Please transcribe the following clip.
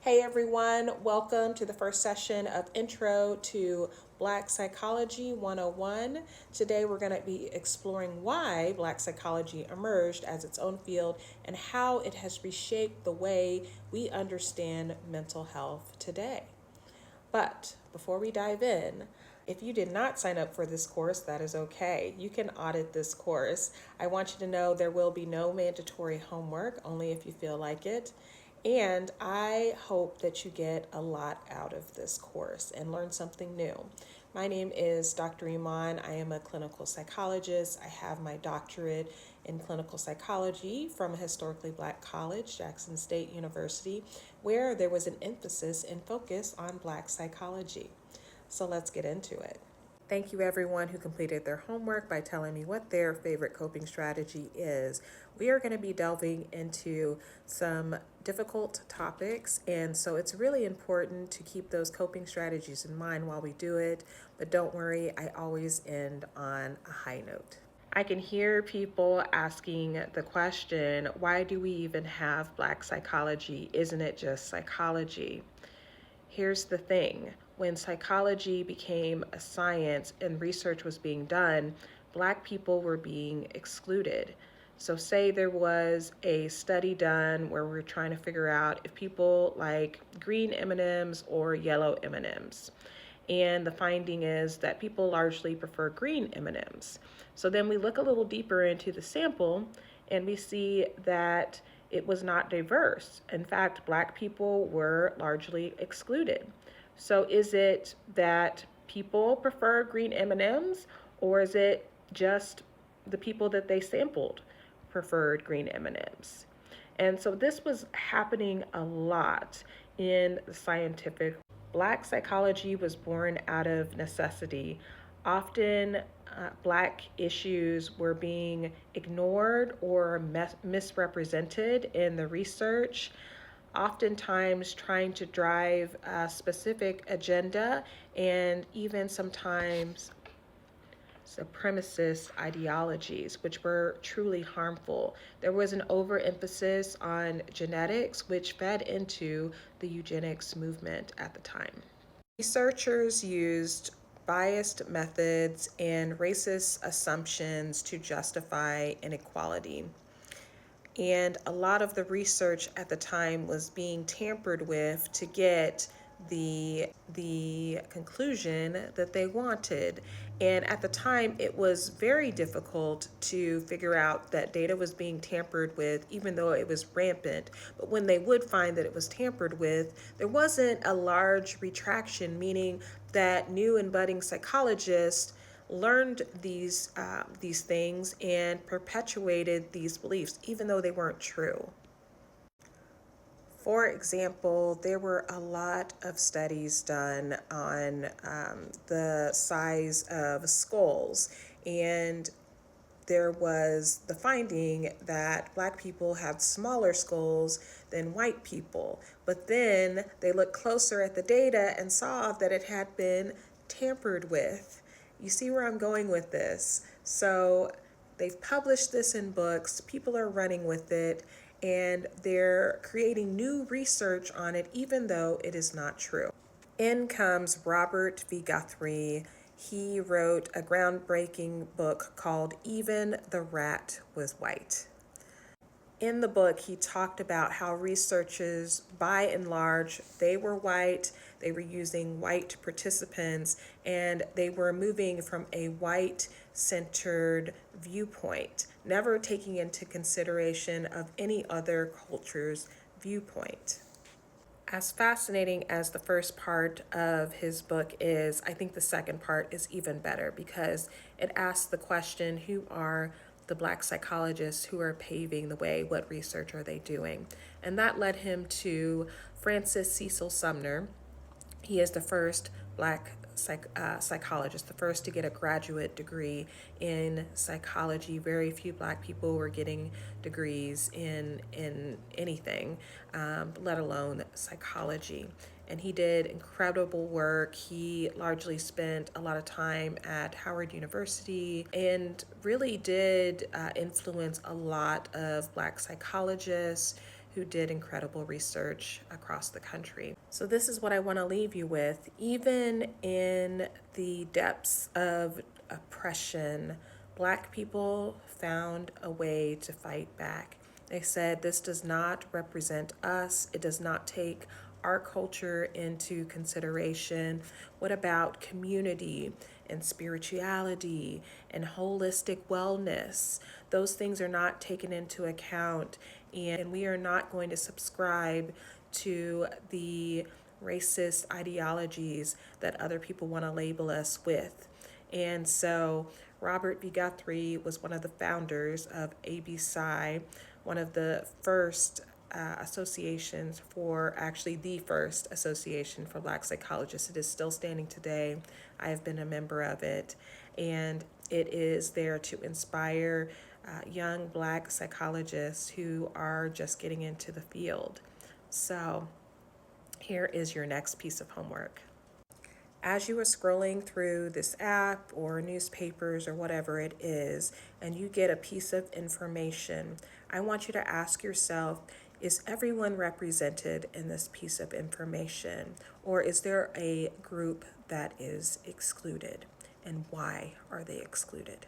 Hey everyone, welcome to the first session of Intro to Black Psychology 101. Today we're going to be exploring why Black psychology emerged as its own field and how it has reshaped the way we understand mental health today. But before we dive in, if you did not sign up for this course, that is okay. You can audit this course. I want you to know there will be no mandatory homework, only if you feel like it. And I hope that you get a lot out of this course and learn something new. My name is Dr. Iman. I am a clinical psychologist. I have my doctorate in clinical psychology from a historically black college, Jackson State University, where there was an emphasis and focus on black psychology. So let's get into it. Thank you, everyone who completed their homework by telling me what their favorite coping strategy is. We are going to be delving into some difficult topics, and so it's really important to keep those coping strategies in mind while we do it. But don't worry, I always end on a high note. I can hear people asking the question, why do we even have Black psychology? Isn't it just psychology? Here's the thing. When psychology became a science and research was being done, Black people were being excluded. So say there was a study done where we're trying to figure out if people like green M&Ms or yellow M&Ms. And the finding is that people largely prefer green M&Ms. So then we look a little deeper into the sample and we see that it was not diverse. In fact, Black people were largely excluded. So is it that people prefer green M&Ms, or is it just the people that they sampled preferred green M&Ms? And so this was happening a lot in the scientific. Black psychology was born out of necessity. Often, Black issues were being ignored or misrepresented in the research, oftentimes trying to drive a specific agenda and even sometimes supremacist ideologies, which were truly harmful. There was an overemphasis on genetics, which fed into the eugenics movement at the time. Researchers used biased methods and racist assumptions to justify inequality. And a lot of the research at the time was being tampered with to get the conclusion that they wanted. And at the time, it was very difficult to figure out that data was being tampered with, even though it was rampant. But when they would find that it was tampered with, there wasn't a large retraction, meaning that new and budding psychologists learned these things and perpetuated these beliefs, even though they weren't true. For example, there were a lot of studies done on the size of skulls, and there was the finding that Black people had smaller skulls than white people. But then they looked closer at the data and saw that it had been tampered with. You see where I'm going with this? So they've published this in books, people are running with it, and they're creating new research on it, even though it is not true. In comes Robert V. Guthrie. He wrote a groundbreaking book called Even the Rat Was White. In the book, he talked about how researchers, by and large, they were white, they were using white participants, and they were moving from a white-centered viewpoint, never taking into consideration of any other culture's viewpoint. As fascinating as the first part of his book is, I think the second part is even better because it asks the question, who are the Black psychologists who are paving the way? What research are they doing? And that led him to Francis Cecil Sumner. He is the first Black psychologist, the first to get a graduate degree in psychology. Very few Black people were getting degrees in anything, let alone psychology. And he did incredible work. He largely spent a lot of time at Howard University and really did influence a lot of Black psychologists who did incredible research across the country. So this is what I want to leave you with. Even in the depths of oppression, Black people found a way to fight back. They said, this does not represent us. It does not take our culture into consideration. What about community and spirituality and holistic wellness? Those things are not taken into account, and we are not going to subscribe to the racist ideologies that other people want to label us with. And so Robert V. Guthrie was one of the founders of ABPSI, one of the first associations for, actually the first association for Black psychologists. It is still standing today. I have been a member of it, and it is there to inspire young Black psychologists who are just getting into the field. So here is your next piece of homework. As you are scrolling through this app or newspapers or whatever it is, and you get a piece of information, I want you to ask yourself, is everyone represented in this piece of information? Or is there a group that is excluded? And why are they excluded?